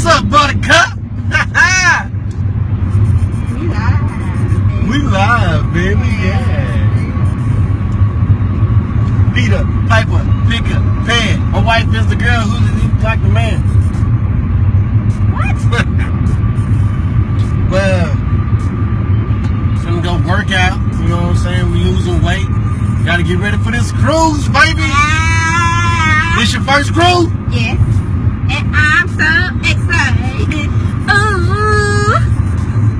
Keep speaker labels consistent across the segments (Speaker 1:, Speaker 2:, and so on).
Speaker 1: What's up, Buttercup?
Speaker 2: We live.
Speaker 1: We live, baby, yeah. Peter, Piper, Picker, Pan. My wife is the girl who's like the man.
Speaker 2: What?
Speaker 1: Well, finna go work out, you know what I'm saying? We losing weight. Gotta get ready for this cruise, baby. This your first cruise?
Speaker 2: Yes. And I'm so excited. Ooh.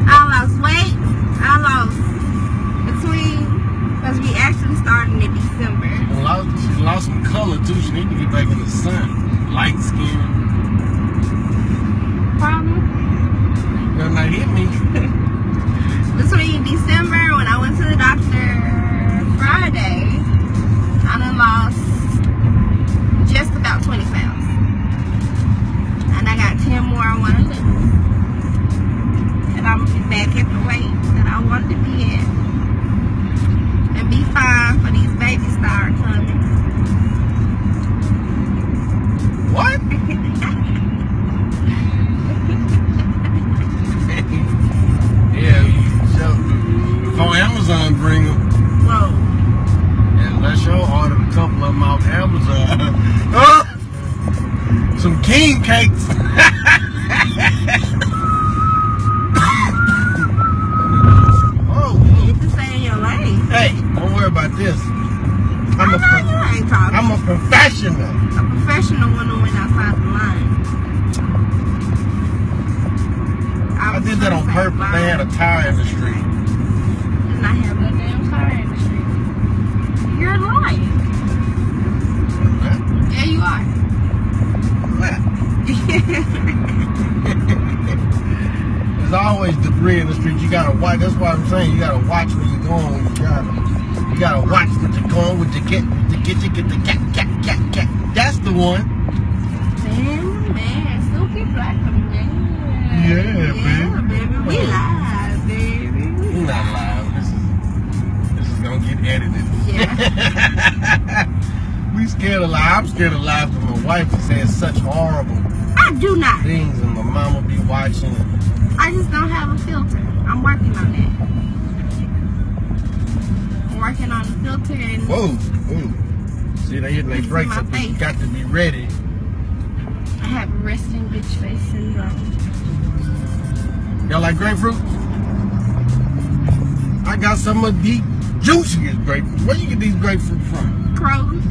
Speaker 2: I lost weight. I lost between, because we actually started in December.
Speaker 1: She lost some color too. She need to get back in the sun. Light skin.
Speaker 2: Problem?
Speaker 1: Better not hit me.
Speaker 2: Between December, when I went to the doctor Friday, I done lost just about 20 pounds. And I got 10 more I want to lose. And I'm back at the weight that I wanted to be at. And be fine for these babies start coming.
Speaker 1: What? Yeah, so before Amazon bring them.
Speaker 2: Whoa.
Speaker 1: Yeah, let's show ordered a couple of them off Amazon. Some king cakes. Oh,
Speaker 2: You can stay in your lane.
Speaker 1: hey, don't worry about this.
Speaker 2: I know you ain't talking.
Speaker 1: I'm a professional.
Speaker 2: A professional one who went outside the line.
Speaker 1: I did that on purpose. They had a tire in the street.
Speaker 2: And I have a damn car in the street. You're lying. Yeah, you are.
Speaker 1: There's always debris in the street. You gotta watch. That's why I'm saying you gotta watch where you're going. You gotta watch what you're going with the get the cat. That's the one.
Speaker 2: Man, Silky Blaq, man.
Speaker 1: Yeah,
Speaker 2: baby. We live, baby.
Speaker 1: We're not live. This is gonna get edited.
Speaker 2: Yeah.
Speaker 1: We scared of live. I'm scared of live because my wife says such horrible
Speaker 2: I do not.
Speaker 1: things, and my mom will be watching.
Speaker 2: I just don't have a filter. I'm working on that. I'm working on the filter and
Speaker 1: Whoa. See, they hitting their brakes up. You got to be ready.
Speaker 2: I have resting bitch face syndrome.
Speaker 1: Y'all like grapefruit? I got some of the juiciest grapefruit. Where you get these grapefruit from?
Speaker 2: Crows.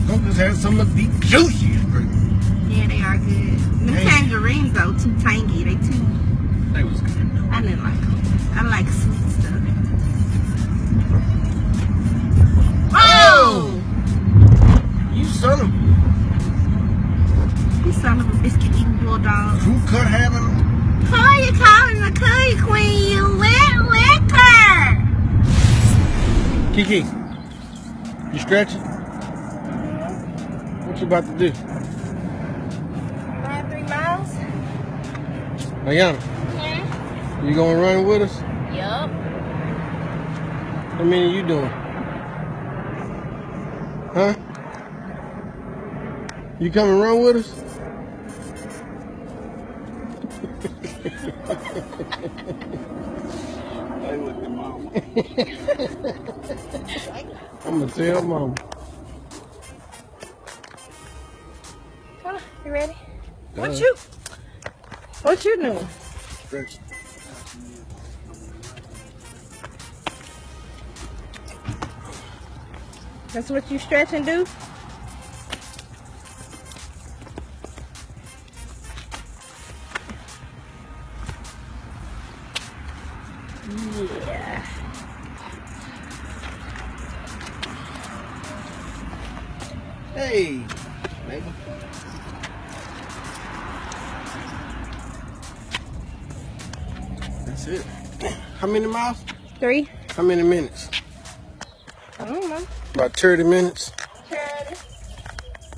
Speaker 1: Don't just have some of the juiciest grapefruit.
Speaker 2: Yeah, they are good. The tangerines though, too tangy. They too.
Speaker 1: They was good.
Speaker 2: I didn't like them. I like sweet stuff. Oh!
Speaker 1: You son of
Speaker 2: You son of a biscuit eating bulldog.
Speaker 1: fruit cut having.
Speaker 2: Who are you calling the curry queen? You lit liquor.
Speaker 1: Keke, you stretching? What you about to do?
Speaker 2: Run 3 miles?
Speaker 1: Ayana,
Speaker 2: Yeah.
Speaker 1: you gonna run with us?
Speaker 2: Yup.
Speaker 1: How many are you doing? Huh? You coming run with us? I'm gonna tell mama.
Speaker 2: Come on, you ready? What you doing?
Speaker 1: Stretch.
Speaker 2: That's what you stretch and do? Yeah.
Speaker 1: Hey, neighbor. That's it. How many miles?
Speaker 2: 3.
Speaker 1: How many minutes?
Speaker 2: I don't know.
Speaker 1: About 30 minutes.
Speaker 2: 30.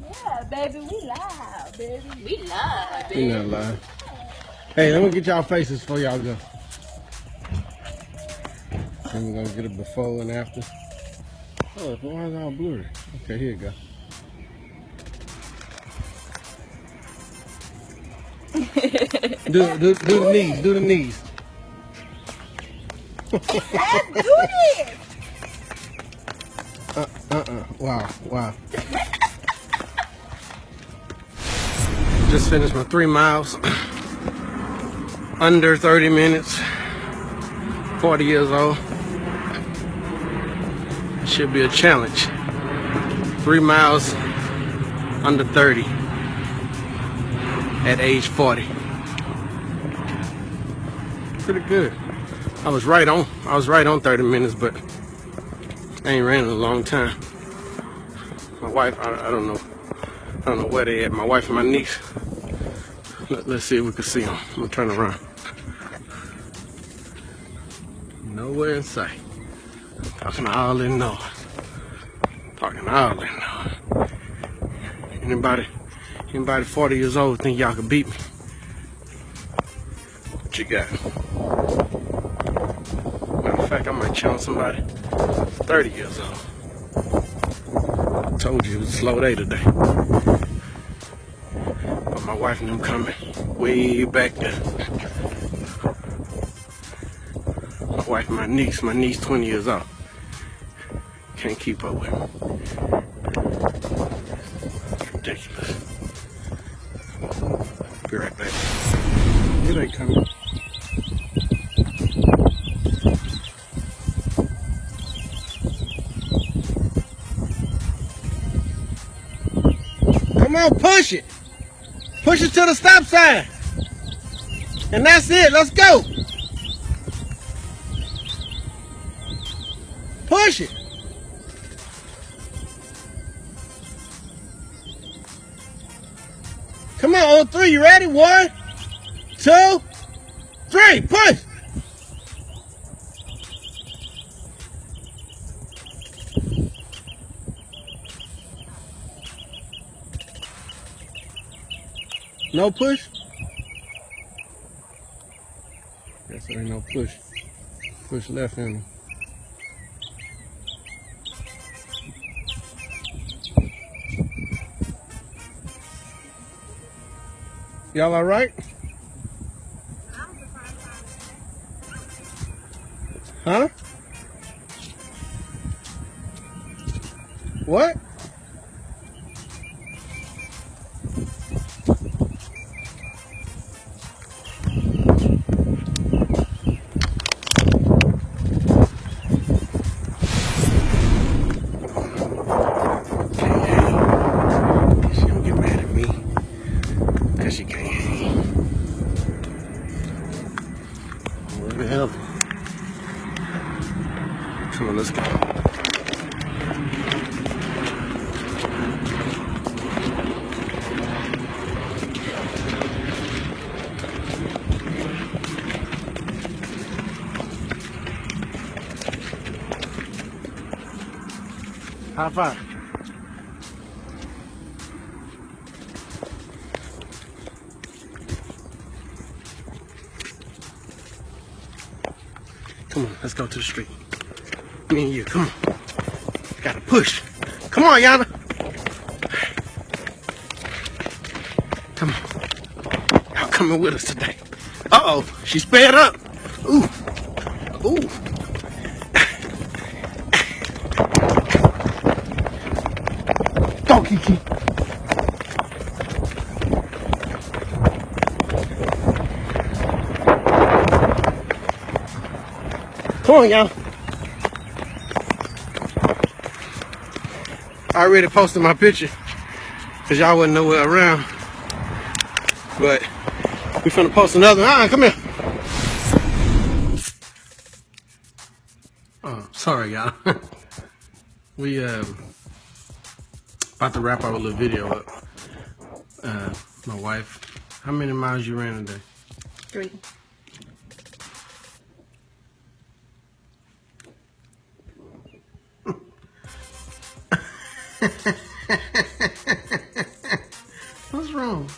Speaker 2: Yeah, baby, we live, baby. We live, baby.
Speaker 1: You're not lying. Hey, let me get y'all faces before y'all go. Then we're gonna get a before and after. Oh, why is it all blurry? Okay, here you go. Do the knees. Do the knees.
Speaker 2: Let's do this.
Speaker 1: Wow. Just finished my 3 miles. Under 30 minutes. 40 years old. Should be a challenge. 3 miles under 30 at age 40. Pretty good. I was right on 30 minutes, but I ain't ran in a long time. My wife, I don't know where they at. My wife and my niece. Let's see if we can see them. I'm gonna turn around. Nowhere in sight. Talking all in noise. Anybody 40 years old think y'all can beat me? What you got? Matter of fact, I might challenge somebody 30 years old. I told you it was a slow day today. But my wife and them coming way back there. My wife and my niece 20 years old. Can't keep up with me. Ridiculous. Be right back. Here they come. Come on, push it. Push it to the stop sign. And that's it. Let's go. Push it. Come on, on 3. You ready? 1, 2, 3. Push. No push? Guess there ain't no push. Push left handed. Y'all all right? Huh? What? Come on, let's go. High five. Come on, let's go to the street. Me and you, come on. Gotta push. Come on, Yana. Come on. Y'all coming with us today. Uh-oh, she sped up. Ooh. Ooh. Go, Keke. Come on, y'all. I already posted my picture because y'all wasn't nowhere around. But we finna post another one. Come here. Oh, sorry, y'all. We about to wrap our little video up. My wife, how many miles you ran today?
Speaker 2: 3.
Speaker 1: What's wrong?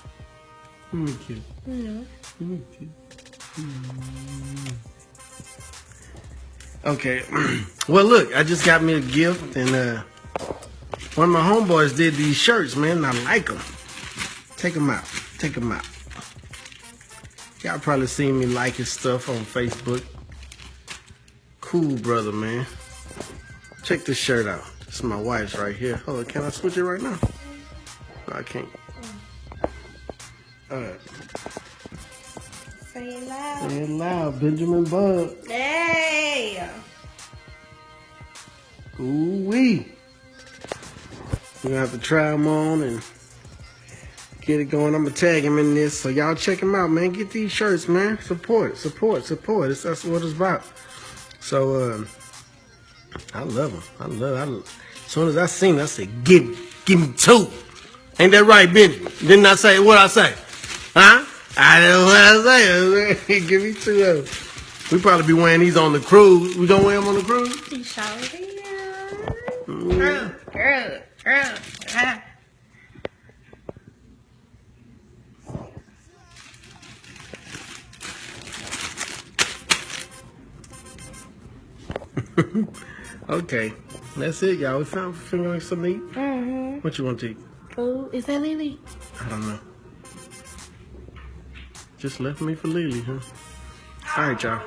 Speaker 1: Let me kiss.
Speaker 2: No.
Speaker 1: Let me kiss. Okay. Well, look, I just got me a gift, and one of my homeboys did these shirts, man. And I like them. Take them out. Take them out. Y'all probably seen me like his stuff on Facebook. Cool brother, man. Check this shirt out. This is my wife's right here. Hold on, can I switch it right now? No, I can't. Alright.
Speaker 2: Say it loud.
Speaker 1: Say it loud, Benjamin Bug.
Speaker 2: Hey!
Speaker 1: Ooh-wee. We're gonna have to try him on and get it going. I'm gonna tag him in this, so y'all check him out, man. Get these shirts, man. Support. That's what it's about. So, I love him. As soon as I seen it, I said, give me 2. Ain't that right, Benji? Didn't I say what I say? Huh? I know what I say. Give me 2 of them. We probably be wearing these on the cruise. We gonna wear them on the cruise?
Speaker 2: She showed it. Girl.
Speaker 1: Okay, that's it, y'all. We found fingering some meat. What you want to eat?
Speaker 2: Oh, is that Lily?
Speaker 1: I don't know. Just left me for Lily, huh? All right, y'all.